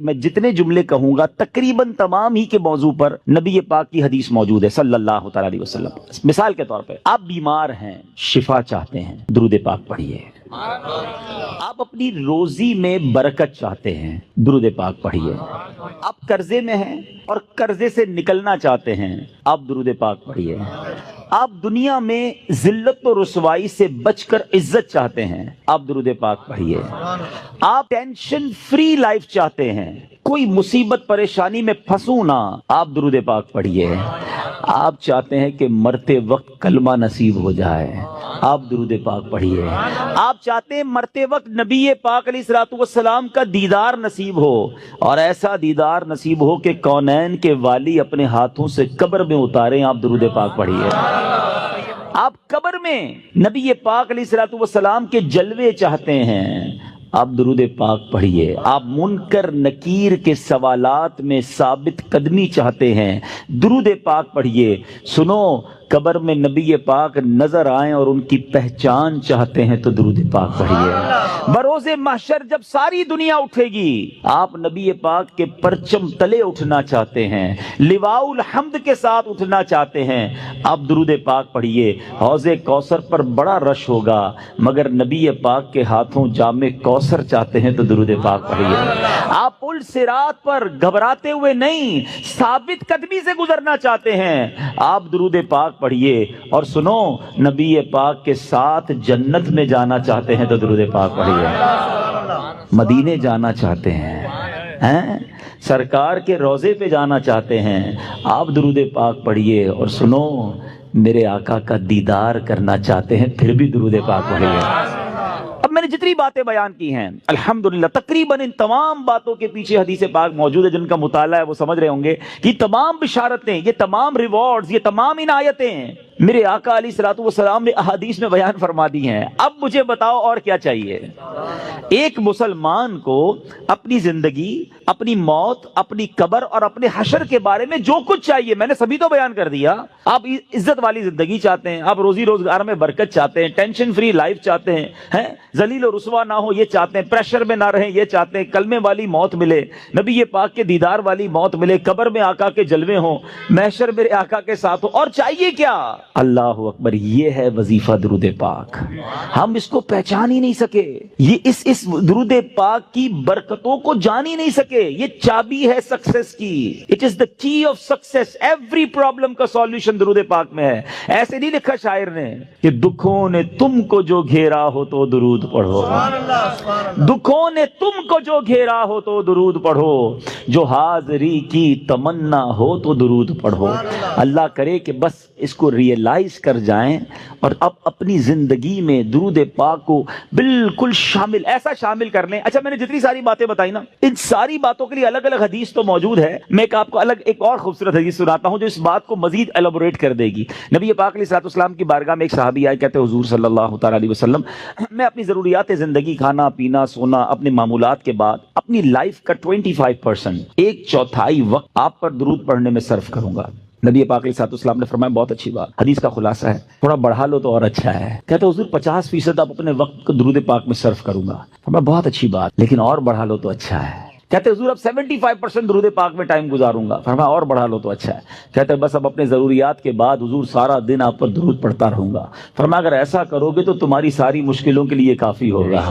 میں جتنے جملے کہوں گا تقریباً تمام ہی کے موضوع پر نبی پاک کی حدیث موجود ہے صلی اللہ تعالی علیہ وسلم۔ مثال کے طور پہ آپ بیمار ہیں، شفا چاہتے ہیں، درود پاک پڑھیے۔ آپ اپنی روزی میں برکت چاہتے ہیں، درود پاک پڑھیے۔ آپ قرضے میں ہیں اور قرضے سے نکلنا چاہتے ہیں، آپ درود پاک پڑھیے۔ آپ دنیا میں ذلت و رسوائی سے بچ کر عزت چاہتے ہیں، آپ درود پاک پڑھیے۔ آپ ٹینشن فری لائف چاہتے ہیں، کوئی مصیبت پریشانی میں پھنسوں نہ، آپ درود پاک پڑھیے۔ آپ چاہتے ہیں کہ مرتے وقت کلمہ نصیب ہو جائے، آپ درود پاک پڑھیے۔ آپ چاہتے ہیں مرتے وقت نبی پاک علیہ الصلوۃ والسلام کا دیدار نصیب ہو، اور ایسا دیدار نصیب ہو کہ کونین کے والی اپنے ہاتھوں سے قبر میں اتاریں، آپ درود پاک پڑھیے۔ آپ قبر میں نبی پاک علیہ الصلوۃ والسلام کے جلوے چاہتے ہیں، آپ درود پاک پڑھیے۔ آپ منکر نکیر کے سوالات میں ثابت قدمی چاہتے ہیں، درود پاک پڑھیے۔ سنو، قبر میں نبی پاک نظر آئیں اور ان کی پہچان چاہتے ہیں تو درود پاک پڑھیے۔ بروز محشر جب ساری دنیا اٹھے گی، آپ نبی پاک کے پرچم تلے اٹھنا چاہتے ہیں، لواء الحمد کے ساتھ اٹھنا چاہتے ہیں، آپ درود پاک پڑھیے۔ حوض کوثر پر بڑا رش ہوگا، مگر نبی پاک کے ہاتھوں جام کوثر چاہتے ہیں تو درود پاک پڑھیے۔ آپ پل صراط پر گھبراتے ہوئے نہیں، ثابت قدمی سے گزرنا چاہتے ہیں، آپ درود پاک پڑھیے۔ اور سنو، نبی پاک کے ساتھ جنت میں جانا چاہتے ہیں تو درود پاک پڑھیے۔ مدینے جانا چاہتے ہیں، سرکار کے روضے پہ جانا چاہتے ہیں، آپ درود پاک پڑھیے۔ اور سنو، میرے آقا کا دیدار کرنا چاہتے ہیں، پھر بھی درود پاک پڑھیے۔ اب میں نے جتنی باتیں بیان کی ہیں الحمدللہ تقریباً ان تمام باتوں کے پیچھے حدیث پاک موجود ہے، جن کا مطالعہ ہے وہ سمجھ رہے ہوں گے کہ تمام بشارتیں، یہ تمام ریوارڈز، یہ تمام عنایتیں میرے آقا علیہ الصلوۃ والسلام نے احادیث میں بیان فرما دی ہیں۔ اب مجھے بتاؤ اور کیا چاہیے؟ ایک مسلمان کو اپنی زندگی، اپنی موت، اپنی قبر اور اپنے حشر کے بارے میں جو کچھ چاہیے میں نے سبھی تو بیان کر دیا۔ آپ عزت والی زندگی چاہتے ہیں، آپ روزی روزگار میں برکت چاہتے ہیں، ٹینشن فری لائف چاہتے ہیں، ذلیل و رسوا نہ ہو یہ چاہتے ہیں، پریشر میں نہ رہیں یہ چاہتے ہیں، کلمے والی موت ملے، نبی پاک کے دیدار والی موت ملے، قبر میں آقا کے جلوے ہوں، محشر میرے آقا کے ساتھ ہو، اور چاہیے کیا؟ اللہ اکبر، یہ ہے وظیفہ درود پاک۔ ہم اس کو پہچان ہی نہیں سکے، یہ اس درود پاک کی برکتوں کو جان ہی نہیں سکے۔ یہ چابی ہے سکسیس کی، اٹ از دا کی آف سکسیس۔ ایوری پرابلم کا سولوشن درود پاک میں ہے۔ ایسے نہیں لکھا شاعر نے کہ دکھوں نے تم کو جو گھیرا ہو تو درود پڑھو، دکھوں نے تم کو جو گھیرا ہو تو درود پڑھو، جو حاضری کی تمنا ہو تو درود پڑھو۔ اللہ کرے کہ بس اس کو ریئلائز کر جائیں اور اب اپنی زندگی میں درود پاک کو بالکل شامل، ایسا شامل کر لیں۔ اچھا، میں نے جتنی ساری باتیں بتائی نا، ان ساری باتوں کے لیے الگ الگ حدیث تو موجود ہے، میں آپ کو الگ ایک اور خوبصورت حدیث سناتا ہوں جو اس بات کو مزید ایلابوریٹ کر دے گی۔ نبی پاک علیہ الصلوۃ والسلام کی بارگاہ میں ایک صحابی آئے، کہتے حضور صلی اللہ تعالی علیہ وسلم، میں اپنی ضروریات زندگی، کھانا پینا سونا، اپنے معمولات کے بعد اپنی لائف کا 25%، ایک چوتھائی وقت آپ پر درود پڑھنے میں صرف کروں گا۔ نبی پاک علیہ الصلوۃ والسلام نے فرمایا بہت اچھی بات، حدیث کا خلاصہ ہے، تھوڑا بڑھا لو تو اور اچھا ہے۔ کہتے حضور 50% آپ اپنے وقت کو درود پاک میں صرف کروں گا۔ فرمایا بہت اچھی بات، لیکن اور بڑھا لو تو اچھا ہے۔ کہتے حضور اب 75% درود پاک میں ٹائم گزاروں گا۔ فرمایا اور بڑھا لو تو اچھا ہے۔ کہتے بس اب اپنے ضروریات کے بعد حضور سارا دن آپ پر درود پڑھتا رہوں گا۔ فرمایا اگر ایسا کرو گے تو تمہاری ساری مشکلوں کے لیے کافی ہوگا،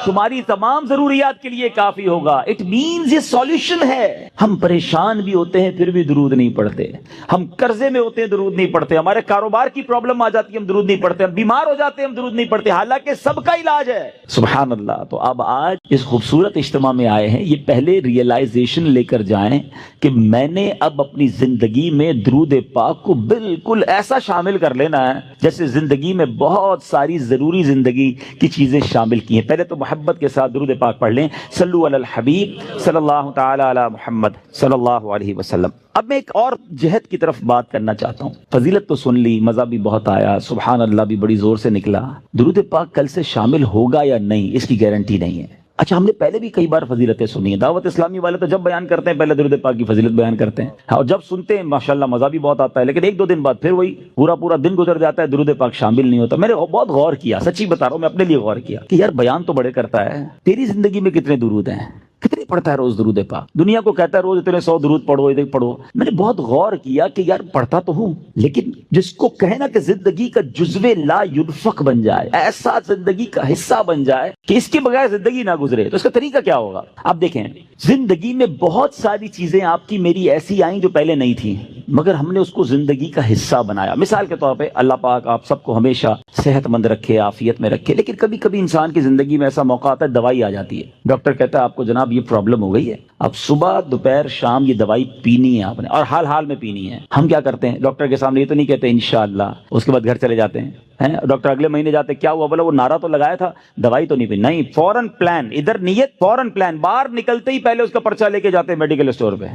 تمہاری تمام ضروریات کے لیے کافی ہوگا۔ اٹ مینز یہ سولوشن ہے۔ ہم پریشان بھی ہوتے ہیں پھر بھی درود نہیں پڑھتے، ہم قرضے میں ہوتے ہیں درود نہیں پڑھتے، ہمارے کاروبار کی پرابلم آ جاتی ہے ہم درود نہیں پڑھتے، ہم بیمار ہو جاتے ہیں ہم درود نہیں پڑھتے، حالانکہ سب کا علاج ہے۔ سبحان اللہ۔ تو اب آج اس خوبصورت اجتماع میں آئے ہیں، یہ پہلے ریئلائزیشن لے کر جائیں کہ میں نے اب اپنی زندگی میں درود پاک کو بالکل ایسا شامل کر لینا ہے جیسے زندگی میں بہت ساری ضروری زندگی کی چیزیں شامل کی ہیں۔ پہلے تو محبت کے ساتھ درود پاک پڑھ لیں، صلو علی الحبیب صلی اللہ تعالی علی محمد صلی اللہ علیہ وسلم۔ اب میں ایک اور جہت کی طرف بات کرنا چاہتا ہوں۔ فضیلت تو سن لی، مزہ بھی بہت آیا، سبحان اللہ بھی بڑی زور سے نکلا، درود پاک کل سے شامل ہوگا یا نہیں اس کی گارنٹی نہیں ہے۔ اچھا، ہم نے پہلے بھی کئی بار فضیلتیں سنی ہیں، دعوت اسلامی والے تو جب بیان کرتے ہیں پہلے درود پاک کی فضیلت بیان کرتے ہیں، اور جب سنتے ہیں ماشاءاللہ مزہ بھی بہت آتا ہے، لیکن ایک دو دن بعد پھر وہی پورا دن گزر جاتا ہے، درود پاک شامل نہیں ہوتا۔ میں نے بہت غور کیا، سچی بتا رہا ہوں، میں اپنے لیے غور کیا کہ یار بیان تو بڑے کرتا ہے، تیری زندگی میں کتنے درود ہیں؟ کتنے پڑھتا ہے روز درود پاک؟ دنیا کو کہتا ہے روز اتنے 100 درود پڑھو، ادھر پڑھو. میں نے بہت غور کیا کہ یار پڑھتا تو ہوں، لیکن جس کو کہنا کہ زندگی کا جزو لا ينفق بن جائے، ایسا زندگی کا حصہ بن جائے کہ اس کے بغیر زندگی نہ گزرے، تو اس کا طریقہ کیا ہوگا؟ آپ دیکھیں، زندگی میں بہت ساری چیزیں آپ کی میری ایسی آئیں جو پہلے نہیں تھیں، مگر ہم نے اس کو زندگی کا حصہ بنایا. مثال کے طور پہ اللہ پاک آپ سب کو ہمیشہ صحت مند رکھے، عافیت میں رکھے، لیکن کبھی کبھی انسان کی زندگی میں ایسا موقع آتا ہے دوائی آ جاتی ہے. ڈاکٹر کہتا ہے آپ کو جناب یہ پرابلم ہو گئی ہے، اب صبح دوپہر شام یہ دوائی پینی ہے آپ نے، اور حال حال میں پینی ہے. ہم کیا کرتے ہیں؟ ڈاکٹر کے سامنے یہ تو نہیں کہتے انشاءاللہ، اس کے بعد گھر چلے جاتے ہیں. ڈاکٹر اگلے مہینے جاتے، کیا ہوا؟ بولا وہ نعرہ تو لگایا تھا، دوائی تو نہیں پی. نہیں، فوراً پلان، ادھر نیت، فوراً پلان، باہر نکلتے ہی پہلے اس کا پرچہ لے کے جاتے ہیں میڈیکل اسٹور پہ.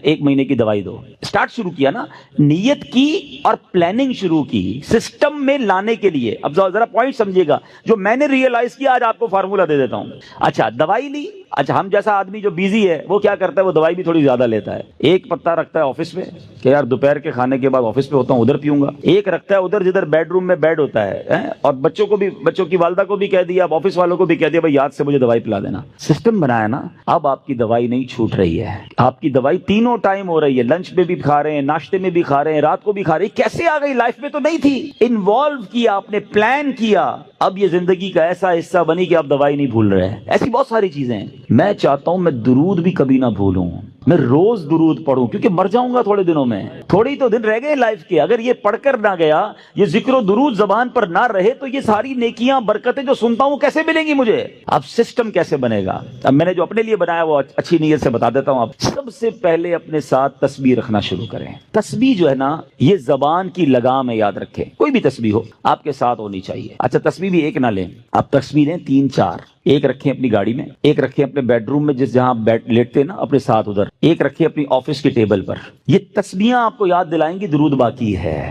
1 مہینے کی دوائی دو. اسٹارٹ شروع کیا نا، نیت کی اور پلاننگ شروع کی سسٹم میں لانے کے لیے. اب ذرا پوائنٹ سمجھیے گا جو میں نے ریئلائز کیا، آج آپ کو فارمولا دے دیتا ہوں. اچھا، دوائی لی. اچھا، ہم جیسا آدمی جو بیزی ہے وہ کیا کرتا ہے؟ وہ دوائی بھی تھوڑی زیادہ لیتا ہے. ایک پتا رکھتا ہے آفس میں کہ یار دوپہر کے کھانے کے بعد آفس پہ ہوتا ہوں ادھر پیوں گا. ایک رکھتا ہے ادھر جدھر بیڈ روم میں بیڈ ہوتا ہے، اور بچوں کو بھی، بچوں کی والدہ کو بھی کہہ دیا، اب آفس والوں کو بھی کہہ دیا بھائی یاد سے مجھے دوائی پلا دینا. سسٹم بنایا نا. اب آپ کی دوائی نہیں چھوٹ رہی ہے، آپ کی دوائی تینوں ٹائم ہو رہی ہے. لنچ میں بھی کھا رہے ہیں، ناشتے میں بھی کھا رہے ہیں، رات کو بھی کھا رہے ہیں. کیسے آ گئی؟ لائف میں تو نہیں تھی. انوالو کیا آپ نے، پلان کیا، اب یہ زندگی کا ایسا حصہ بنی کہ آپ دوائی نہیں بھول رہے. ایسی بہت ساری چیزیں ہیں. میں چاہتا ہوں میں درود بھی کبھی نہ بھولوں، میں روز درود پڑھوں، کیونکہ مر جاؤں گا تھوڑے دنوں میں. تھوڑے ہی تو دن رہ گئے لائف کے. اگر یہ پڑھ کر نہ گیا، یہ ذکر و درود زبان پر نہ رہے، تو یہ ساری نیکیاں برکتیں جو سنتا ہوں کیسے ملیں گی مجھے؟ اب سسٹم کیسے بنے گا؟ اب میں نے جو اپنے لیے بنایا وہ اچھی نیت سے بتا دیتا ہوں. آپ سب سے پہلے اپنے ساتھ تسبیح رکھنا شروع کریں. تسبیح جو ہے نا، یہ زبان کی لگام ہے، یاد رکھیں. کوئی بھی تسبیح ہو آپ کے ساتھ ہونی چاہیے. اچھا، تسبیح بھی ایک نہ لیں آپ، تسبیح لیں 3-4. ایک رکھیں اپنی گاڑی میں، ایک رکھیں اپنے بیڈ روم میں جس جہاں بیٹھ لیٹتے نا اپنے ساتھ ادھر، ایک رکھیں اپنی آفس کی ٹیبل پر. یہ تسبیحاں آپ کو یاد دلائیں گی درود باقی ہے،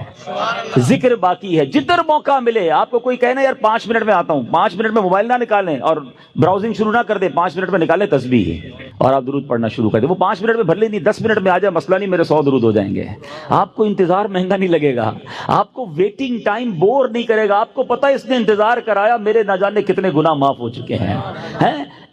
ذکر باقی ہے. جدھر موقع ملے آپ کو کوئی کہنا یار 5 منٹ میں آتا ہوں، 5 منٹ میں موبائل نہ نکالیں اور براؤزنگ شروع نہ کر دیں، 5 منٹ میں نکالیں تسبیح اور آپ درود پڑھنا شروع کر دیں. وہ 5 منٹ میں بھر لیں نہیں، 10 منٹ میں آ جائے مسئلہ نہیں، میرے 100 درود ہو جائیں گے. آپ کو انتظار مہنگا نہیں لگے گا، آپ کو ویٹنگ ٹائم بور نہیں کرے گا. آپ کو پتہ ہے اس نے انتظار کرایا، میرے نہ جانے کتنے گناہ معاف ہو چکے ہیں.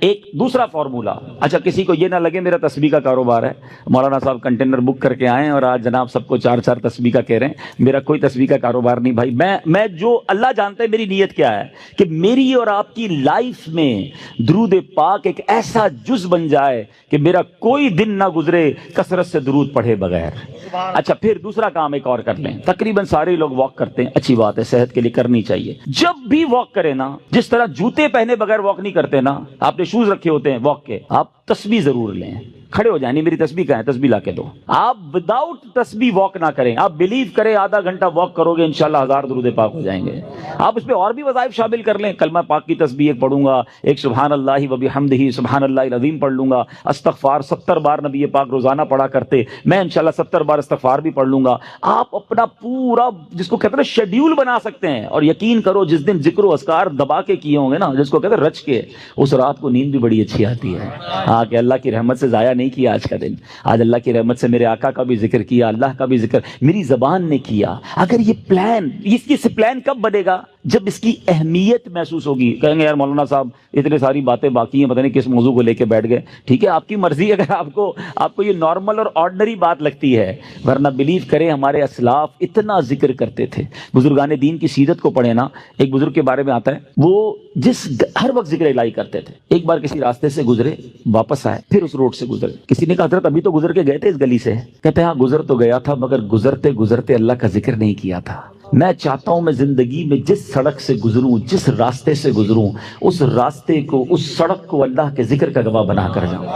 ایک دوسرا فارمولا. اچھا، کسی کو یہ نہ لگے میرا تسبیح کا کاروبار ہے، مولانا صاحب کنٹینر بک کر کے آئیں اور آج جناب سب کو 4 تسبیح کا کہہ رہے ہیں. میرا کوئی تسبیح کا کاروبار نہیں بھائی. میں جو اللہ جانتا ہے میری نیت کیا ہے کہ میری اور آپ کی لائف میں درود پاک ایک ایسا جز بن جائے کہ میرا کوئی دن نہ گزرے کثرت سے درود پڑھے بغیر. اچھا، پھر دوسرا کام ایک اور کر لیں. تقریباً سارے لوگ واک کرتے ہیں، اچھی بات ہے، صحت کے لیے کرنی چاہیے. جب بھی واک کریں نا، جس طرح جوتے پہنے بغیر واک نہیں کرتے نا، آپ نے شوز رکھے ہوتے ہیں واک کے، آپ تسبیح ضرور لیں. کھڑے ہو جائیں، نہیں میری تسبیح کہاں ہے، تسبیح لا کے دو. آپ وداؤٹ تسبیح واک نہ کریں. آپ بلیو کریں آدھا گھنٹہ واک کرو گے انشاءاللہ 1000 درود پاک ہو جائیں گے. آپ اس پہ اور بھی وظائف شامل کر لیں. کلمہ پاک کی تسبیح ایک پڑھوں گا، ایک سبحان اللہ و بحمدہ سبحان اللہ العظیم پڑھ لوں گا. استغفار 70 بار نبی پاک روزانہ پڑھا کرتے، میں انشاءاللہ 70 بار استغفار بھی پڑھ لوں گا. آپ اپنا پورا جس کو کہتے ہیں شیڈیول بنا سکتے ہیں. اور یقین کرو جس دن ذکر و اذکار دبا کے کیے ہوں گے نا، جس کو کہتے ہیں رچ کے، اس رات کو نیند بھی بڑی اچھی آتی ہے. ہاں، کہ اللہ کی رحمت سے ضائع نہیں کیا آج کا دن. آج اللہ کی رحمت سے میرے آقا کا بھی ذکر کیا، اللہ کا بھی ذکر میری زبان نے کیا. اگر یہ پلان، اس کی پلان کب بنے گا؟ جب اس کی اہمیت محسوس ہوگی. کہیں گے یار مولانا صاحب اتنے ساری باتیں باقی ہیں، پتہ نہیں کس موضوع کو لے کے بیٹھ گئے. ٹھیک ہے، آپ کی مرضی. اگر آپ کو یہ نارمل اور آرڈنری بات لگتی ہے، ورنہ بلیو کریں ہمارے اسلاف اتنا ذکر کرتے تھے. بزرگان دین کی سیرت کو پڑھیں نا، ایک بزرگ کے بارے میں آتا ہے، وہ ہر وقت ذکر الہی کرتے تھے. ایک بار کسی راستے سے گزرے، واپس آئے، پھر اس روڈ سے گزرے. کسی نے کہا حضرت ابھی تو گزر کے گئے تھے اس گلی سے. کہتے ہیں ہاں گزر تو گیا تھا، مگر گزرتے گزرتے اللہ کا ذکر نہیں کیا تھا. میں چاہتا ہوں میں زندگی میں جس سڑک سے گزروں، جس راستے سے گزروں، اس راستے کو، اس سڑک کو اللہ کے ذکر کا گواہ بنا کر جاؤں.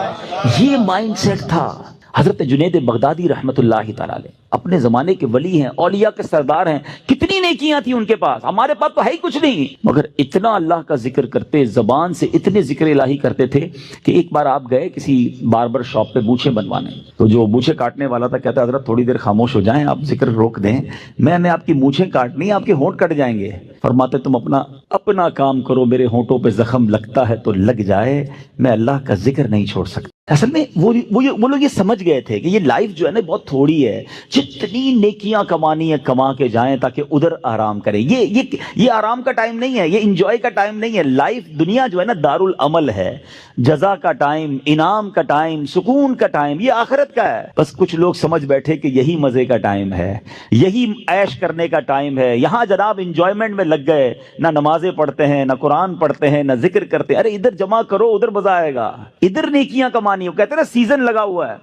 یہ مائنڈ سیٹ تھا. حضرت جنید بغدادی رحمت اللہ تعالی علیہ اپنے زمانے کے ولی ہیں، اولیاء کے سردار ہیں. کتنی نیکیاں تھیں ان کے پاس، ہمارے پاس تو ہے ہی کچھ نہیں، مگر اتنا اللہ کا ذکر کرتے، زبان سے اتنے ذکر الہی کرتے تھے کہ ایک بار آپ گئے کسی باربر شاپ پہ مونچھیں بنوانے. تو جو مونچھیں کاٹنے والا تھا کہتا حضرت تھوڑی دیر خاموش ہو جائیں، آپ ذکر روک دیں، میں نے آپ کی مونچھیں کاٹنی، آپ کے ہونٹ کٹ جائیں گے. فرماتے تم اپنا کام کرو، میرے ہونٹوں پہ زخم لگتا ہے تو لگ جائے، میں اللہ کا ذکر نہیں چھوڑ سکتا. اصل میں وہ لوگ یہ سمجھ گئے تھے کہ یہ لائف جو ہے نا بہت تھوڑی ہے. جتنی نیکیاں کمانی ہے کما کے جائیں تاکہ ادھر آرام کریں. یہ آرام کا ٹائم نہیں ہے, یہ انجوائے کا ٹائم نہیں ہے. لائف دنیا جو ہے نا دار العمل ہے, جزا کا ٹائم, انعام کا ٹائم, سکون کا ٹائم, یہ آخرت کا ہے. بس کچھ لوگ سمجھ بیٹھے کہ یہی مزے کا ٹائم ہے, یہی عیش کرنے کا ٹائم ہے. یہاں جناب انجوائمنٹ میں لگ گئے, نہ نمازیں پڑھتے ہیں, نہ قرآن پڑھتے ہیں, نہ ذکر کرتے ہیں. ارے ادھر جمع کرو, ادھر مزہ آئے گا, ادھر نیکیاں کمانی ہو. کہتے ہیں نا سیزن لگا ہوا ہے.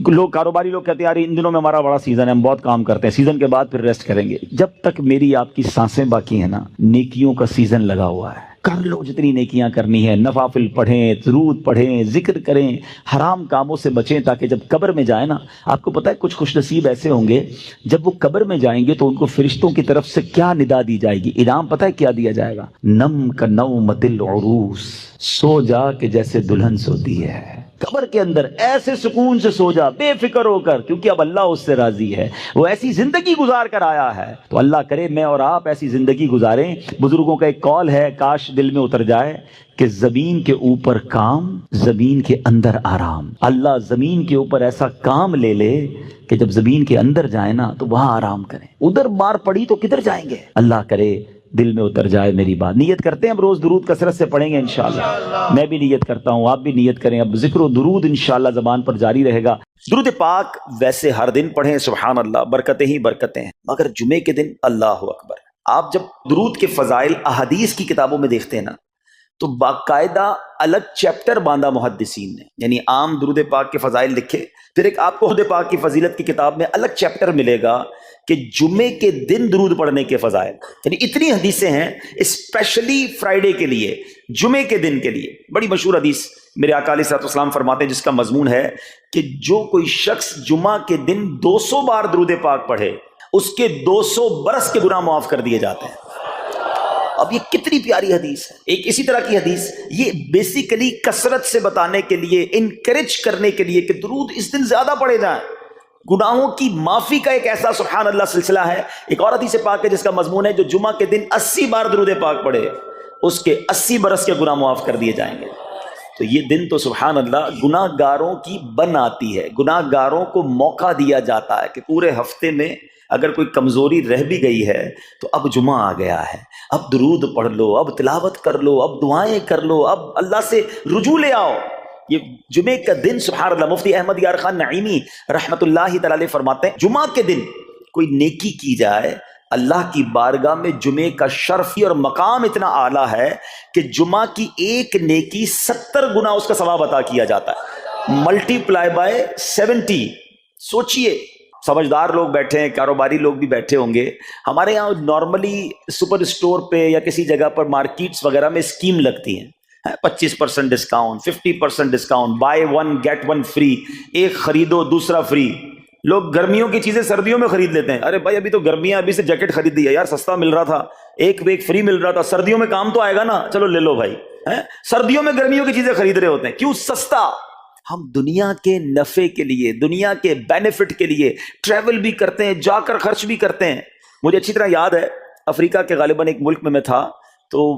لوگ کاروباری لوگ کہتے ہیں یار ان دنوں میں ہمارا بڑا سیزن ہے, ہم بہت کام کرتے ہیں, سیزن کے بعد پھر ریسٹ کریں گے. جب تک میری آپ کی سانسیں باقی ہیں نا, نیکیوں کا سیزن لگا ہوا ہے. کر لو جتنی نیکیاں کرنی ہے, نوافل پڑھیں, درود پڑھیں, ذکر کریں, حرام کاموں سے بچیں, تاکہ جب قبر میں جائیں نا, آپ کو پتہ ہے کچھ خوش نصیب ایسے ہوں گے جب وہ قبر میں جائیں گے تو ان کو فرشتوں کی طرف سے کیا ندا دی جائے گی, انعام پتہ ہے کیا دیا جائے گا؟ نم کا نومۃ العروس, سو جا کہ جیسے دلہن سوتی ہے. قبر کے اندر ایسے سکون سے سو جا, بے فکر ہو کر, کیونکہ اب اللہ اس سے راضی ہے. وہ ایسی زندگی گزار کر آیا ہے, تو اللہ کرے میں اور آپ ایسی زندگی گزاریں. بزرگوں کا ایک قول ہے, کاش دل میں اتر جائے کہ زمین کے اوپر کام, زمین کے اندر آرام. اللہ زمین کے اوپر ایسا کام لے لے کہ جب زمین کے اندر جائیں نا تو وہاں آرام کریں. ادھر مار پڑی تو کدھر جائیں گے؟ اللہ کرے دل میں اتر جائے میری بات. نیت کرتے ہیں اب روز درود کثرت سے پڑھیں گے انشاءاللہ. میں بھی نیت کرتا ہوں, آپ بھی نیت کریں. اب ذکر و درود انشاءاللہ زبان پر جاری رہے گا. درود پاک ویسے ہر دن پڑھیں, سبحان اللہ, برکتیں ہی برکتیں ہیں, مگر جمعے کے دن اللہ اکبر. آپ جب درود کے فضائل احادیث کی کتابوں میں دیکھتے ہیں نا, تو باقاعدہ الگ چیپٹر باندھا محدثین نے. یعنی عام درود پاک کے فضائل لکھے, پھر ایک آپ کو درود پاک کی فضیلت کی کتاب میں الگ چیپٹر ملے گا کہ جمعے کے دن درود پڑھنے کے فضائل. یعنی اتنی حدیثیں ہیں اسپیشلی فرائیڈے کے لیے, جمعے کے دن کے لیے. بڑی مشہور حدیث میرے آقا علیہ الصلوۃ والسلام فرماتے ہیں, جس کا مضمون ہے کہ جو کوئی شخص جمعہ کے دن 200 بار درود پاک پڑھے, اس کے 200 برس کے گناہ معاف کر دیے جاتے ہیں. اب یہ کتنی پیاری حدیث ہے. ایک اسی طرح کی حدیث, یہ بیسیکلی کثرت سے بتانے کے لیے, انکریج کرنے کے لیے کہ درود اس دن زیادہ پڑھے جائیں. گناہوں کی معافی کا ایک ایسا سبحان اللہ سلسلہ ہے. ایک اور حدیث پاک ہے جس کا مضمون ہے جو جمعہ کے دن 80 بار درود پاک پڑھے, اس کے 80 برس کے گناہ معاف کر دیے جائیں گے. تو یہ دن تو سبحان اللہ گناہ گاروں کی بن آتی ہے. گناہ گاروں کو موقع دیا جاتا ہے کہ پورے ہفتے میں اگر کوئی کمزوری رہ بھی گئی ہے تو اب جمعہ آ گیا ہے, اب درود پڑھ لو, اب تلاوت کر لو, اب دعائیں کر لو, اب اللہ سے رجوع لے آؤ. یہ جمعے کا دن سبحان اللہ, مفتی احمد یار خان نعیمی رحمت اللہ تعالی علیہ فرماتے ہیں, جمعہ کے دن کوئی نیکی کی جائے, اللہ کی بارگاہ میں جمعے کا شرف اور مقام اتنا اعلیٰ ہے کہ جمعہ کی ایک نیکی 70 گنا اس کا ثواب عطا کیا جاتا ہے, ملٹی پلائی بائی 70. سوچئے, سمجھدار لوگ بیٹھے ہیں, کاروباری لوگ بھی بیٹھے ہوں گے. ہمارے یہاں نارملی سپر اسٹور پہ یا کسی جگہ پر مارکیٹس وغیرہ میں اسکیم لگتی ہیں, 25% discount, 50% discount, buy 1 get 1 free, ایک خریدو دوسرا فری. لوگ گرمیوں کی چیزیں سردیوں میں خرید لیتے ہیں. ارے بھائی ابھی تو گرمیاں, ابھی سے جیکٹ خرید دی ہے یار, سستا مل رہا تھا, ایک فری مل رہا تھا, سردیوں میں کام تو آئے گا نا, چلو لے لو بھائی. سردیوں میں گرمیوں کی چیزیں خرید رہے ہوتے ہیں, کیوں؟ سستا. ہم دنیا کے نفع کے لیے, دنیا کے بینیفٹ کے لیے ٹریول بھی کرتے ہیں, جا کر خرچ بھی کرتے ہیں. مجھے اچھی طرح یاد ہے, افریقہ کے غالباً ایک ملک میں تھا, تو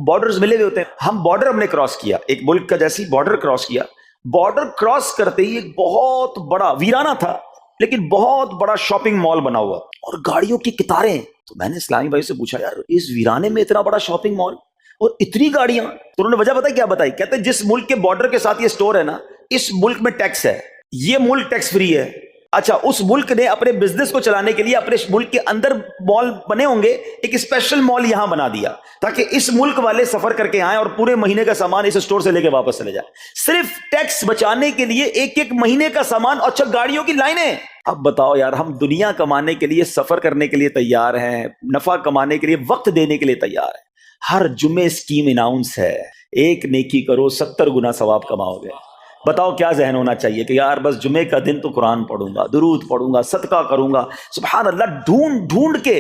بارڈرز ملے ہوئے ہوتے ہیں. ہم بارڈر ہم نے کراس کیا, ایک ملک کا جیسی بارڈر کراس کیا. بارڈر کراس کرتے ہی ایک بہت بڑا, ویرانہ تھا لیکن بہت بڑا شاپنگ مال بنا ہوا اور گاڑیوں کی قطاریں. تو میں نے اسلامی بھائی سے پوچھا, یار اس ویرانے میں اتنا بڑا شاپنگ مال اور اتنی گاڑیاں؟ تو انہوں نے وجہ بتائی, کیا بتائی؟ کہتے ہیں جس ملک کے بارڈر کے ساتھ یہ سٹور ہے نا, اس ملک میں ٹیکس ہے, یہ ملک ٹیکس فری ہے. اچھا, اس ملک نے اپنے بزنس کو چلانے کے لیے اپنے ملک کے اندر مال بنے ہوں گے, ایک اسپیشل مال یہاں بنا دیا تاکہ اس ملک والے سفر کر کے آئیں اور پورے مہینے کا سامان اس سٹور سے لے کے واپس چلے جائیں, صرف ٹیکس بچانے کے لیے. ایک مہینے کا سامان, اچھا گاڑیوں کی لائنیں. اب بتاؤ یار, ہم دنیا کمانے کے لیے, سفر کرنے کے لیے تیار ہیں, نفع کمانے کے لیے وقت دینے کے لیے تیار ہیں. ہر جمعے اسکیم اناؤنس ہے, ایک نیکی کرو 70 گنا ثواب کماؤ گے. بتاؤ کیا ذہن ہونا چاہیے کہ یار بس جمعے کا دن تو قرآن پڑھوں گا, درود پڑھوں گا, صدقہ کروں گا. سبحان اللہ, ڈھونڈ کے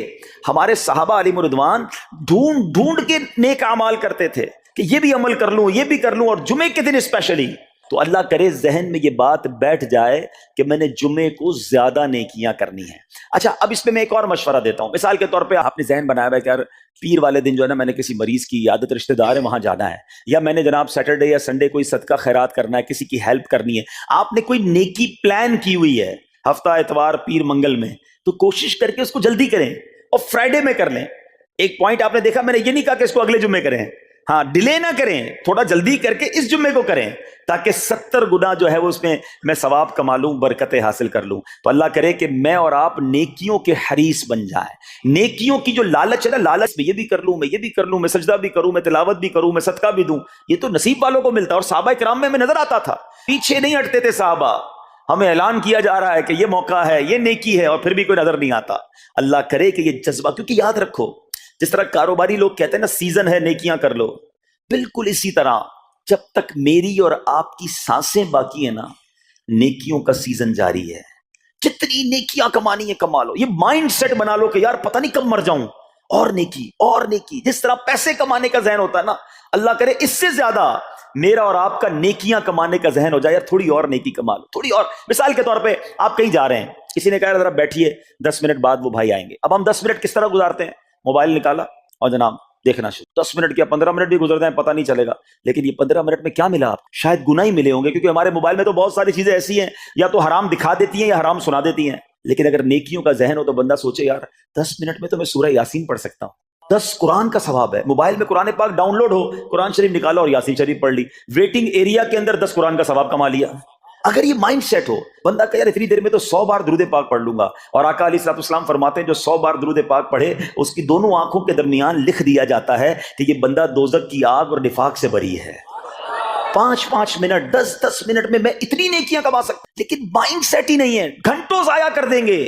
ہمارے صحابہ علیہ رضوان ڈھونڈ کے نیک اعمال کرتے تھے کہ یہ بھی عمل کر لوں, یہ بھی کر لوں, اور جمعے کے دن اسپیشلی. تو اللہ کرے ذہن میں یہ بات بیٹھ جائے کہ میں نے جمعے کو زیادہ نیکیاں کرنی ہیں. اچھا, اب اس پہ میں ایک اور مشورہ دیتا ہوں. مثال کے طور پہ آپ نے ذہن بنایا ہے کہ یار پیر والے دن جو ہے نا, میں نے کسی مریض کی عیادت, رشتہ دار ہے وہاں جانا ہے, یا میں نے جناب سیٹرڈے یا سنڈے کوئی صدقہ خیرات کرنا ہے, کسی کی ہیلپ کرنی ہے. آپ نے کوئی نیکی پلان کی ہوئی ہے, ہفتہ اتوار پیر منگل میں، تو کوشش کر کے اس کو جلدی کریں اور فرائیڈے میں کر لیں۔ ایک پوائنٹ آپ نے دیکھا، میں نے یہ نہیں کہا کہ اس کو اگلے جمعے کریں، ہاں ڈیلے نہ کریں، تھوڑا جلدی کر کے اس جمعے کو کریں تاکہ 70 گنا جو ہے وہ اس میں ثواب کما لوں، برکتیں حاصل کر لوں۔ تو اللہ کرے کہ میں اور آپ نیکیوں کے حریص بن جائیں۔ نیکیوں کی جو لالچ ہے نا، لالچ میں یہ بھی کر لوں، میں یہ بھی کر لوں، میں سجدہ بھی کروں، میں تلاوت بھی کروں، میں صدقہ بھی دوں، یہ تو نصیب والوں کو ملتا ہے۔ اور صحابہ کرام میں نظر آتا تھا، پیچھے نہیں ہٹتے تھے صحابہ، ہمیں اعلان کیا جا رہا ہے کہ یہ موقع ہے، یہ نیکی ہے، اور پھر بھی کوئی نظر نہیں آتا۔ اللہ کرے کہ یہ جذبہ، کیونکہ یاد رکھو جس طرح کاروباری لوگ کہتے ہیں نا سیزن ہے نیکیاں کر لو، بالکل اسی طرح جب تک میری اور آپ کی سانسیں باقی ہیں نا، نیکیوں کا سیزن جاری ہے۔ جتنی نیکیاں کمانی ہے کما لو، یہ مائنڈ سیٹ بنا لو کہ یار پتہ نہیں کب مر جاؤں، اور نیکی اور نیکی۔ جس طرح پیسے کمانے کا ذہن ہوتا ہے نا، اللہ کرے اس سے زیادہ میرا اور آپ کا نیکیاں کمانے کا ذہن ہو جائے، یار تھوڑی اور نیکی کما لو، تھوڑی اور۔ مثال کے طور پہ آپ کہیں جا رہے ہیں، کسی نے کہا ذرا بیٹھیے 10 منٹ بعد وہ بھائی آئیں گے۔ اب ہم 10 منٹ کس طرح گزارتے ہیں؟ موبائل نکالا اور جناب دیکھنا شروع، 10 منٹ کیا 15 منٹ بھی گزر جائیں پتہ نہیں چلے گا، لیکن یہ 15 منٹ میں کیا ملا آپ؟ شاید گناہ ہی ملے ہوں گے، کیونکہ ہمارے موبائل میں تو بہت ساری چیزیں ایسی ہیں یا تو حرام دکھا دیتی ہیں یا حرام سنا دیتی ہیں۔ لیکن اگر نیکیوں کا ذہن ہو تو بندہ سوچے یار 10 منٹ میں تو میں سورہ یاسین پڑھ سکتا ہوں، 10 قرآن کا ثواب ہے۔ موبائل میں قرآن پاک ڈاؤن لوڈ ہو، قرآن شریف نکالا اور یاسین شریف پڑھ لی، ویٹنگ ایریا کے اندر 10 قرآن کا ثواب کما لیا۔ اگر یہ مائنڈ سیٹ ہو، بندہ کہ یار اتنی دیر میں تو 100 بار درود پاک پڑھ لوں گا، اور آقا علیہ الصلوۃ والسلام فرماتے ہیں جو 100 بار درود پاک پڑھے اس کی دونوں آنکھوں کے درمیان لکھ دیا جاتا ہے کہ یہ بندہ دوزخ کی آگ اور نفاق سے بری ہے۔ 5 منٹ 10 منٹ میں میں اتنی نیکیاں کما سکتا، لیکن مائنڈ سیٹ ہی نہیں ہے، گھنٹوں ضائع کر دیں گے،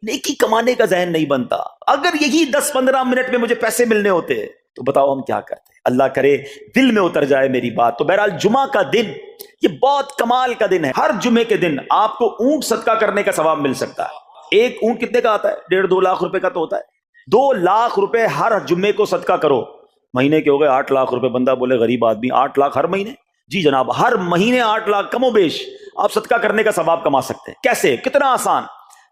نیکی کمانے کا ذہن نہیں بنتا۔ اگر یہی 10-15 منٹ میں مجھے پیسے ملنے ہوتے تو بتاؤ ہم کیا کرتے؟ اللہ کرے دل میں اتر جائے میری بات۔ تو بہرحال جمعہ کا دن یہ بہت کمال کا دن ہے۔ ہر جمعے کے دن آپ کو اونٹ صدقہ کرنے کا ثواب مل سکتا ہے۔ ایک اونٹ کتنے کا آتا ہے؟ 1.5-2 لاکھ روپے کا تو ہوتا ہے۔ 2 لاکھ روپے ہر جمعے کو صدقہ کرو، مہینے کے ہو گئے 8 لاکھ روپے۔ بندہ بولے غریب آدمی 8 لاکھ ہر مہینے؟ جی جناب، ہر مہینے 8 لاکھ کم و بیش آپ صدقہ کرنے کا ثواب کما سکتے ہیں۔ کیسے؟ کتنا آسان۔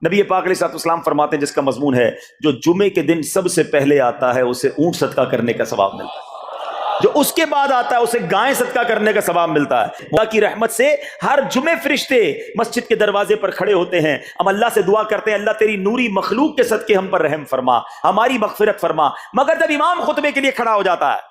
نبی پاک علیہ الصلوۃ والسلام فرماتے ہیں جس کا مضمون ہے جو جمعے کے دن سب سے پہلے آتا ہے اسے اونٹ صدقہ کرنے کا ثواب ملتا ہے، جو اس کے بعد آتا ہے اسے گائے صدقہ کرنے کا ثواب ملتا ہے۔ اللہ کی رحمت سے ہر جمعے فرشتے مسجد کے دروازے پر کھڑے ہوتے ہیں، ہم اللہ سے دعا کرتے ہیں اللہ تیری نوری مخلوق کے صدقے ہم پر رحم فرما، ہماری مغفرت فرما۔ مگر جب امام خطبے کے لیے کھڑا ہو جاتا ہے،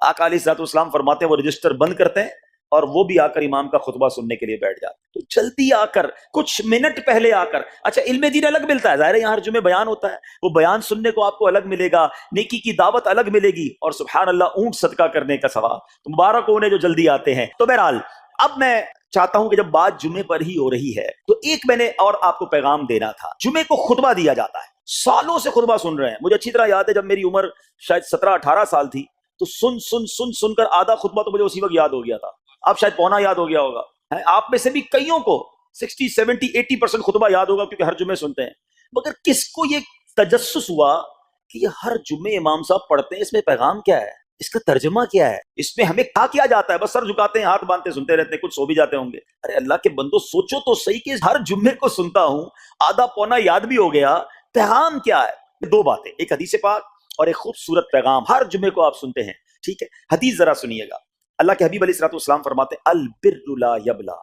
آقا علیہ الصلوۃ والسلام فرماتے ہیں وہ رجسٹر بند کرتے ہیں اور وہ بھی آ کر امام کا خطبہ سننے کے لیے بیٹھ جاتے ہیں۔ تو جلدی آ کر، کچھ منٹ پہلے آ کر، اچھا علم دین الگ ملتا ہے، ظاہر ہے یہاں ہر جمعے بیان ہوتا ہے، وہ بیان سننے کو آپ کو الگ ملے گا، نیکی کی دعوت الگ ملے گی، اور سبحان اللہ اونٹ صدقہ کرنے کا ثواب۔ تو مبارک ہو انہیں جو جلدی آتے ہیں۔ تو بہرحال اب میں چاہتا ہوں کہ جب بات جمعے پر ہی ہو رہی ہے تو ایک میں نے اور آپ کو پیغام دینا تھا۔ جمعے کو خطبہ دیا جاتا ہے، سالوں سے خطبہ سن رہے ہیں۔ مجھے اچھی طرح یاد ہے جب میری عمر شاید 17-18 سال تھی تو سن کر آدھا خطبہ تو مجھے اسی وقت یاد ہو گیا تھا، اب شاید پونا یاد ہو گیا ہوگا۔ آپ میں سے بھی کئیوں کو 60-70-80% خطبہ یاد ہوگا کیونکہ ہر جمعے سنتے ہیں۔ مگر کس کو یہ تجسس ہوا کہ یہ ہر جمعے امام صاحب پڑھتے ہیں، اس میں پیغام کیا ہے، اس کا ترجمہ کیا ہے، اس میں ہمیں کیا جاتا ہے؟ بس سر جھکاتے ہیں، ہاتھ باندھتے سنتے رہتے ہیں، کچھ سو بھی جاتے ہوں گے۔ ارے اللہ کے بندو سوچو تو صحیح کہ ہر جمعے کو سنتا ہوں، آدھا پونا یاد بھی ہو گیا، پیغام کیا ہے؟ 2 باتیں، ایک حدیث پاک اور ایک خوبصورت پیغام۔ ہر جمعے کو آپ سنتے ہیں، ٹھیک ہے؟ حدیث ذرا سنیے گا۔ اللہ کے حبیب علیہ الصلوۃ والسلام فرماتے ہیں البر لا یبلا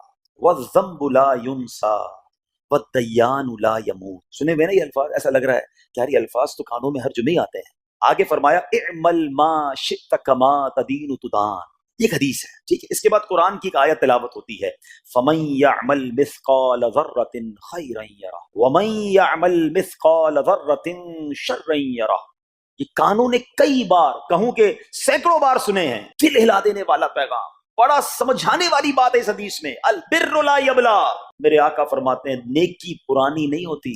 والذنب لا ینسا والدیان لا یموت۔ سنے ہوئے نا یہ الفاظ؟ ایسا لگ رہا ہے کہ یار یہ الفاظ تو کانوں میں ہر جمعے آتے ہیں۔ آگے فرمایا اعمل ما شئت کما تدین تدان، یہ ایک حدیث ہے، ٹھیک ہے؟ اس کے بعد قرآن کی ایک آیت تلاوت ہوتی ہے فمن یعمل مثقال ذرۃ خیرا یرہ ومن یعمل مثقال ذرۃ شرا یرہ۔ یہ کانوں نے کئی بار، کہوں کہ سینکڑوں بار سنے ہیں، دل ہلا دینے والا پیغام، بڑا سمجھانے والی بات ہے اس حدیث میں۔ البر لا یبلا، میرے آقا فرماتے ہیں نیکی پرانی نہیں ہوتی،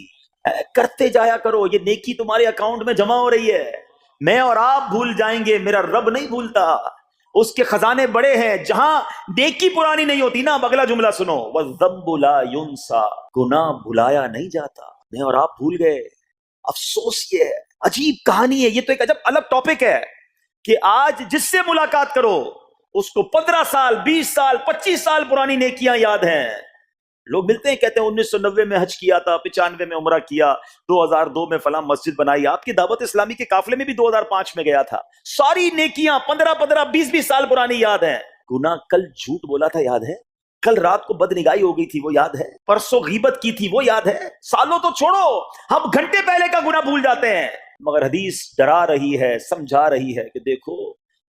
کرتے جایا کرو، یہ نیکی تمہارے اکاؤنٹ میں جمع ہو رہی ہے۔ میں اور آپ بھول جائیں گے، میرا رب نہیں بھولتا، اس کے خزانے بڑے ہیں۔ جہاں نیکی پرانی نہیں ہوتی نا، اگلا جملہ سنو والذنب لا ینسا، گناہ بھلایا نہیں جاتا۔ میں اور آپ بھول گئے، افسوس یہ ہے، عجیب کہانی ہے۔ یہ تو ایک عجب الگ ٹاپک ہے کہ آج جس سے ملاقات کرو اس کو 15 سال 20 سال 25 سال پرانی نیکیاں یاد ہیں۔ لوگ ملتے ہیں کہتے ہیں 1990 میں حج کیا تھا، 95 میں عمرہ کیا، 2002 میں فلاں مسجد بنائی۔ آپ کی دعوت اسلامی کے قافلے میں بھی 2005 میں گیا تھا۔ ساری نیکیاں 15 20 سال پرانی یاد ہیں۔ گناہ کل جھوٹ بولا تھا یاد ہے، کل رات کو بدنگاہی ہو گئی تھی وہ یاد ہے، پرسوں غیبت کی تھی وہ یاد ہے، سالوں تو چھوڑو ہم گھنٹے پہلے کا گناہ بھول جاتے ہیں۔ مگر حدیث ڈرا رہی ہے، سمجھا رہی ہے کہ دیکھو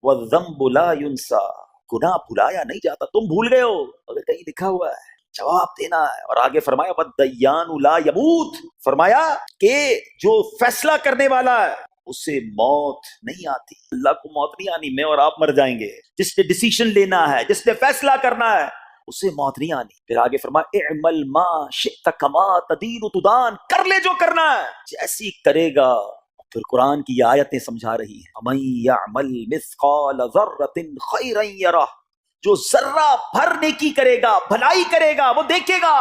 وَالذَّنبُ لَا يُنسَى، گناہ بھلایا نہیں جاتا، تم بھول گئے ہو اگر کہیں لکھا ہوا ہے جواب دینا ہے۔ اور آگے فرمایا وَالدَّيَّانُ لَا يَمُوتُ، فرمایا کہ جو فیصلہ کرنے والا ہے اسے موت نہیں آتی، اللہ کو موت نہیں آنی، میں اور آپ مر جائیں گے۔ جس نے ڈیسیشن لینا ہے، جس نے فیصلہ کرنا ہے اسے موت نہیں آنی۔ پھر آگے فرمایا اعمل ما شئت کما تدین تدان، کر لے جو کرنا ہے جیسی کرے گا۔ پھر قرآن کی یہ آیتیں سمجھا رہی ہیں وَمَن يَعْمَلْ مِثْقَالَ ذَرَّةٍ خَيْرًا يَرَهُ، جو ذرہ بھر نیکی کرے گا، بھلائی کرے گا، وہ دیکھے گا۔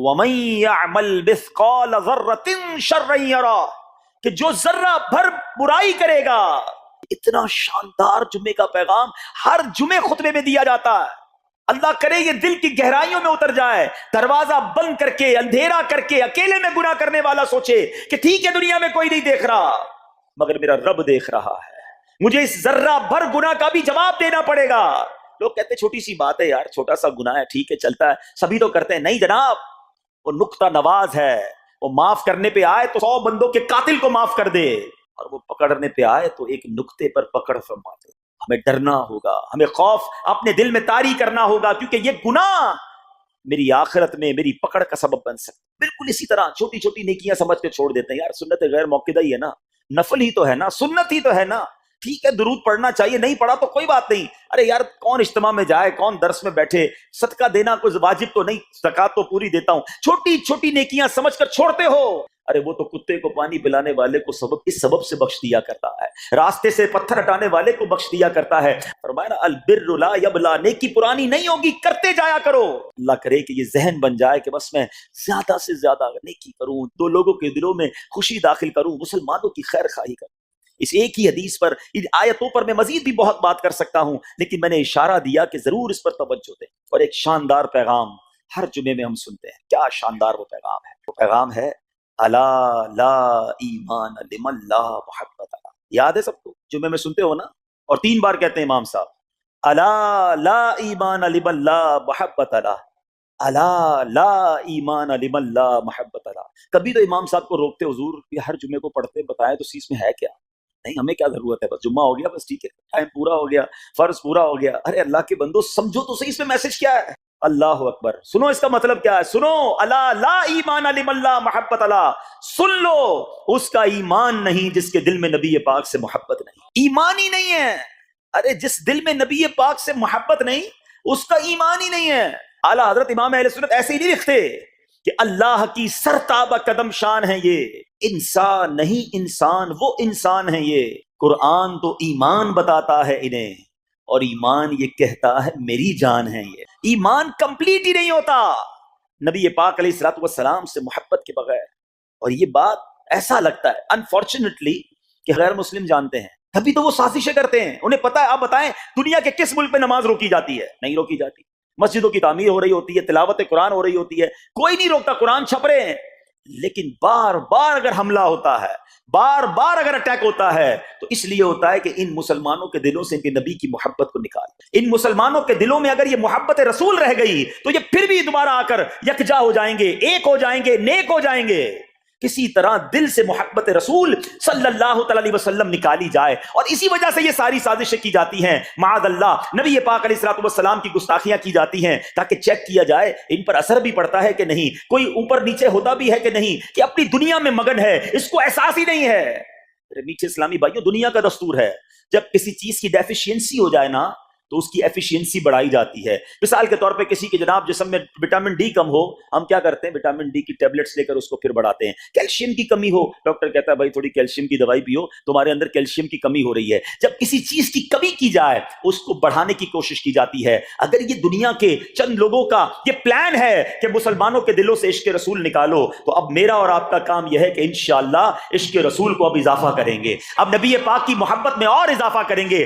وَمَن يَعْمَلْ مِثْقَالَ ذَرَّةٍ شَرًّا يَرَهُ، کہ جو ذرہ بھر برائی کرے گا۔ اتنا شاندار جمعے کا پیغام ہر جمعے خطبے میں دیا جاتا ہے، اللہ کرے یہ دل کی گہرائیوں میں اتر جائے، دروازہ بند کر کے، اندھیرا کر کے، اکیلے میں گناہ کرنے والا سوچے کہ ٹھیک ہے دنیا میں کوئی نہیں دیکھ رہا مگر میرا رب دیکھ رہا ہے، مجھے اس ذرہ بھر گناہ کا بھی جواب دینا پڑے گا۔ لوگ کہتے ہیں چھوٹی سی بات ہے یار، چھوٹا سا گناہ ہے، ٹھیک ہے چلتا ہے، سبھی تو کرتے ہیں۔ نہیں جناب، وہ نقطہ نواز ہے، وہ معاف کرنے پہ آئے تو 100 بندوں کے قاتل کو معاف کر دے، اور وہ پکڑنے پہ آئے تو ایک نقطے پر پکڑ فرما دے۔ ہمیں ڈرنا ہوگا، ہمیں خوف اپنے دل میں طاری کرنا ہوگا، کیونکہ یہ گناہ میری آخرت میں میری پکڑ کا سبب بن سکتا ہے۔ بالکل اسی طرح چھوٹی چھوٹی نیکیاں سمجھ کے چھوڑ دیتے ہیں، یار سنت غیر موقدہ ہی ہے نا، نفل ہی تو ہے نا، سنت ہی تو ہے نا، ٹھیک ہے درود پڑھنا چاہیے، نہیں پڑھا تو کوئی بات نہیں۔ ارے یار کون اجتماع میں جائے، کون درس میں بیٹھے، صدقہ دینا کوئی واجب تو نہیں، زکوٰۃ تو پوری دیتا ہوں، چھوٹی چھوٹی نیکیاں سمجھ کر چھوڑتے ہو۔ ارے وہ تو کتے کو پانی پلانے والے کو اس سبب سے بخش دیا کرتا ہے، راستے سے پتھر ہٹانے والے کو بخش دیا کرتا ہے۔ فرمایا نا البر لا یبلا، نیکی پرانی نہیں ہوگی، کرتے جایا کرو۔ اللہ کرے کہ یہ ذہن بن جائے کہ بس میں زیادہ سے زیادہ نیکی کروں، دو لوگوں کے دلوں میں خوشی داخل کروں، مسلمانوں کی خیر خواہی کروں۔ اس ایک ہی حدیث پر، ان آیتوں پر میں مزید بھی بہت بات کر سکتا ہوں، لیکن میں نے اشارہ دیا کہ ضرور اس پر توجہ دیں۔ اور ایک شاندار پیغام ہر جمعے میں ہم سنتے ہیں، کیا شاندار وہ پیغام ہے، وہ پیغام ہے الا لا ایمان لمن لا محبت له۔ یاد ہے سب کو، جمعے میں سنتے ہو نا، اور 3 بار کہتے ہیں امام صاحب الا لا ایمان لمن لا محبت له، الا لا ایمان لمن لا محبت له۔ کبھی تو امام صاحب کو روکتے، حضور یہ ہر جمعے کو پڑھتے بتائیں تو اس میں ہے کیا؟ نہیں ہمیں کیا ضرورت ہے، بس جمعہ ہو گیا، بس ٹھیک ہے، ٹائم پورا ہو گیا، فرض پورا ہو گیا۔ ارے اللہ کے بندو سمجھو تو صحیح اس میں میسج کیا ہے۔ اللہ اکبر، سنو اس کا مطلب کیا ہے، سنو الا لا ایمان لمن لا محبت لا، سن لو اس کا ایمان نہیں جس کے دل میں نبی پاک سے محبت نہیں، ایمان ہی نہیں ہے۔ ارے جس دل میں نبی پاک سے محبت نہیں اس کا ایمان ہی نہیں ہے۔ اعلیٰ حضرت امام اہل سنت ایسے ہی نہیں لکھتے کہ اللہ کی سرتابہ قدم شان ہے یہ، انسان نہیں انسان، وہ انسان ہے یہ۔ قرآن تو ایمان بتاتا ہے انہیں، اور ایمان یہ کہتا ہے میری جان ہے یہ۔ ایمان کمپلیٹ ہی نہیں ہوتا نبی پاک علیہ الصلوۃ والسلام سے محبت کے بغیر۔ اور یہ بات ایسا لگتا ہے انفارچونیٹلی کہ غیر مسلم جانتے ہیں، تبھی تو وہ سازشیں کرتے ہیں، انہیں پتا ہے۔ آپ بتائیں دنیا کے کس ملک میں نماز روکی جاتی ہے؟ نہیں روکی جاتی۔ مسجدوں کی تعمیر ہو رہی ہوتی ہے، تلاوت قرآن ہو رہی ہوتی ہے، کوئی نہیں روکتا، قرآن چھپ رہے ہیں، لیکن بار بار اگر حملہ ہوتا ہے، بار بار اگر اٹیک ہوتا ہے تو اس لیے ہوتا ہے کہ ان مسلمانوں کے دلوں سے ان کے نبی کی محبت کو نکال۔ ان مسلمانوں کے دلوں میں اگر یہ محبت رسول رہ گئی تو یہ پھر بھی دوبارہ آ کر یکجا ہو جائیں گے، ایک ہو جائیں گے، نیک ہو جائیں گے۔ کسی طرح دل سے محبت رسول صلی اللہ تعالی علیہ وسلم نکالی جائے، اور اسی وجہ سے یہ ساری سازشیں کی جاتی ہیں۔ معاذ اللہ نبی پاک علیہ الصلوۃ والسلام کی گستاخیاں کی جاتی ہیں تاکہ چیک کیا جائے ان پر اثر بھی پڑتا ہے کہ نہیں، کوئی اوپر نیچے ہوتا بھی ہے کہ نہیں، کہ اپنی دنیا میں مگن ہے، اس کو احساس ہی نہیں ہے۔ میٹھے اسلامی بھائیوں، دنیا کا دستور ہے جب کسی چیز کی ڈیفیشینسی ہو جائے نا تو اس کی ایفیشینسی بڑھائی جاتی ہے۔ مثال کے طور پہ کسی کے جناب جسم میں وٹامن ڈی کم ہو، ہم کیا کرتے ہیں، وٹامن ڈی کی ٹیبلٹس لے کر اس کو پھر بڑھاتے ہیں۔ کیلشیم کی کمی ہو، ڈاکٹر کہتا ہے بھائی تھوڑی کیلشیم کی دوائی پیو، تمہارے اندر کیلشیم کی کمی ہو رہی ہے۔ جب کسی چیز کی کمی کی جائے اس کو بڑھانے کی کوشش کی جاتی ہے۔ اگر یہ دنیا کے چند لوگوں کا یہ پلان ہے کہ مسلمانوں کے دلوں سے عشق رسول نکالو، تو اب میرا اور آپ کا کام یہ ہے کہ انشاءاللہ عشق رسول کو اب اضافہ کریں گے، اب نبی پاک کی محبت میں اور اضافہ کریں گے۔